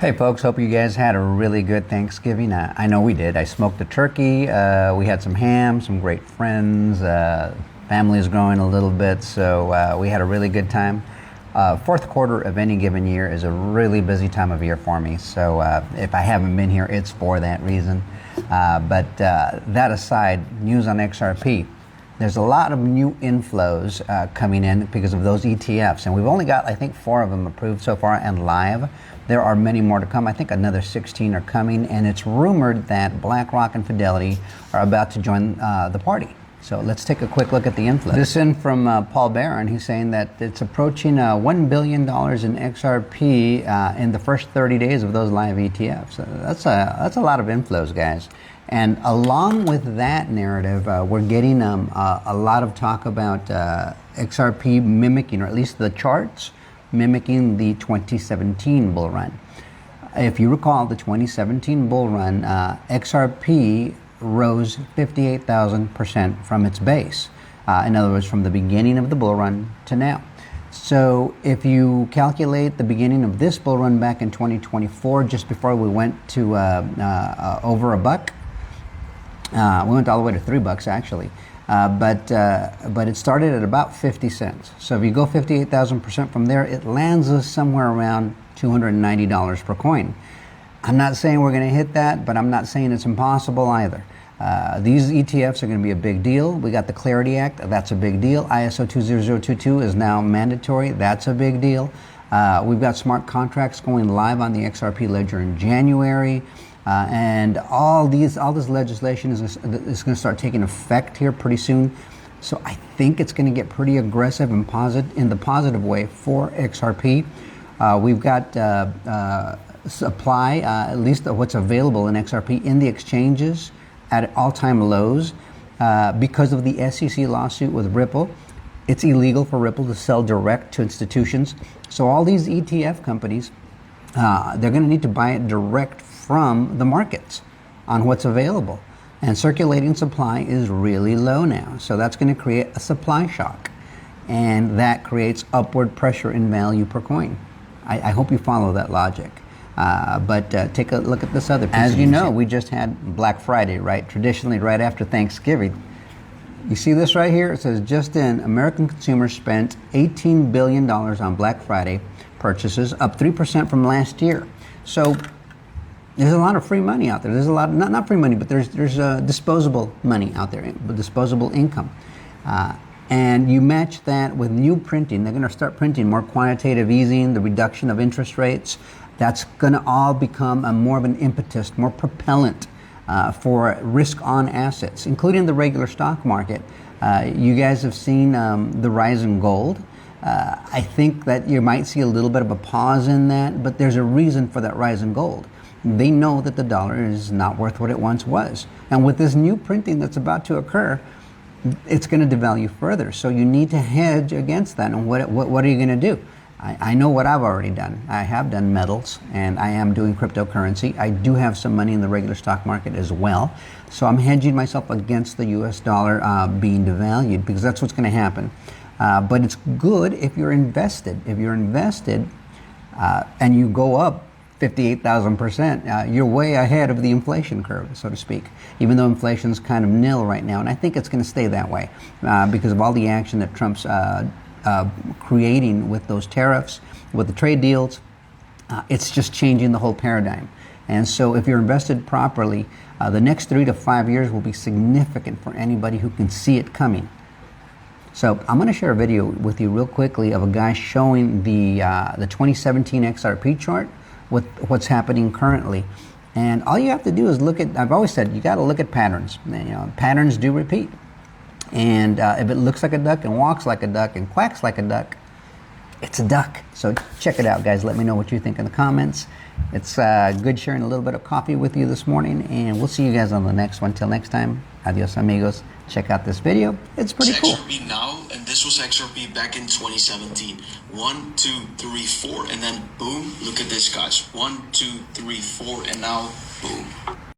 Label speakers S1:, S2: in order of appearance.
S1: Hey folks, hope you guys had a really good Thanksgiving. I know we did. I smoked a turkey, we had some ham, some great friends, family is growing a little bit, so we had a really good time. Fourth quarter of any given year is a really busy time of year for me, so if I haven't been here, it's for that reason. But that aside, news on XRP. There's a lot of new inflows coming in because of those ETFs, and we've only got, I think, 4 of them approved so far and live. There are many more to come. I think another 16 are coming, and it's rumored that BlackRock and Fidelity are about to join the party. So let's take a quick look at the inflows. This in from Paul Barron. He's saying that it's approaching $1 billion in XRP in the first 30 days of those live ETFs. That's a lot of inflows, guys. And along with that narrative, we're getting a lot of talk about XRP mimicking, or at least the charts, mimicking the 2017 bull run. If you recall the 2017 bull run, XRP rose 58,000% from its base. In other words, from the beginning of the bull run to now. So if you calculate the beginning of this bull run back in 2024, just before we went to over $1, we went all the way to $3 actually. But it started at about 50 cents. So if you go 58,000% from there, it lands us somewhere around $290 per coin. I'm not saying we're going to hit that, but I'm not saying it's impossible either. These ETFs are going to be a big deal. We got the Clarity Act. That's a big deal. ISO 20022 is now mandatory. That's a big deal. We've got smart contracts going live on the XRP ledger in January. And all this legislation is going to start taking effect here pretty soon. So I think it's going to get pretty aggressive and in the positive way for XRP. We've got supply, at least of what's available in XRP in the exchanges at all-time lows because of the SEC lawsuit with Ripple. It's illegal for Ripple to sell direct to institutions. So all these ETF companies, they're going to need to buy it direct from the markets on what's available. And circulating supply is really low now. So that's going to create a supply shock. And that creates upward pressure in value per coin. I hope you follow that logic. But take a look at this other piece. As you know, we just had Black Friday, right? Traditionally, right after Thanksgiving. You see this right here? It says, just in, American consumers spent $18 billion on Black Friday purchases, up 3% from last year. So there's a lot of free money out there. There's a lot, not free money, but there's disposable money out there, disposable income. And you match that with new printing. They're going to start printing more quantitative easing, the reduction of interest rates. That's going to all become more of an impetus, more propellant for risk-on assets, including the regular stock market. You guys have seen the rise in gold. I think that you might see a little bit of a pause in that, but there's a reason for that rise in gold. They know that the dollar is not worth what it once was. And with this new printing that's about to occur, it's going to devalue further. So you need to hedge against that. And what are you going to do? I know what I've already done. I have done metals, and I am doing cryptocurrency. I do have some money in the regular stock market as well. So I'm hedging myself against the US dollar being devalued, because that's what's going to happen. But it's good if you're invested. If you're invested and you go up 58,000%, you're way ahead of the inflation curve, so to speak, even though inflation's kind of nil right now. And I think it's going to stay that way because of all the action that Trump's creating with those tariffs, with the trade deals. It's just changing the whole paradigm. And so if you're invested properly, the next 3 to 5 years will be significant for anybody who can see it coming. So I'm going to share a video with you real quickly of a guy showing the 2017 XRP chart with what's happening currently. And all you have to do is look at, I've always said, you got to look at patterns. You know, patterns do repeat. And if it looks like a duck and walks like a duck and quacks like a duck, it's a duck. So check it out, guys. Let me know what you think in the comments. It's good sharing a little bit of coffee with you this morning, and we'll see you guys on the next one. Till next time, adios amigos. Check out this video. It's pretty cool.
S2: XRP now, and this was XRP back in 2017. 1, 2, 3, 4, and then boom. Look at this, guys. 1, 2, 3, 4, and now boom.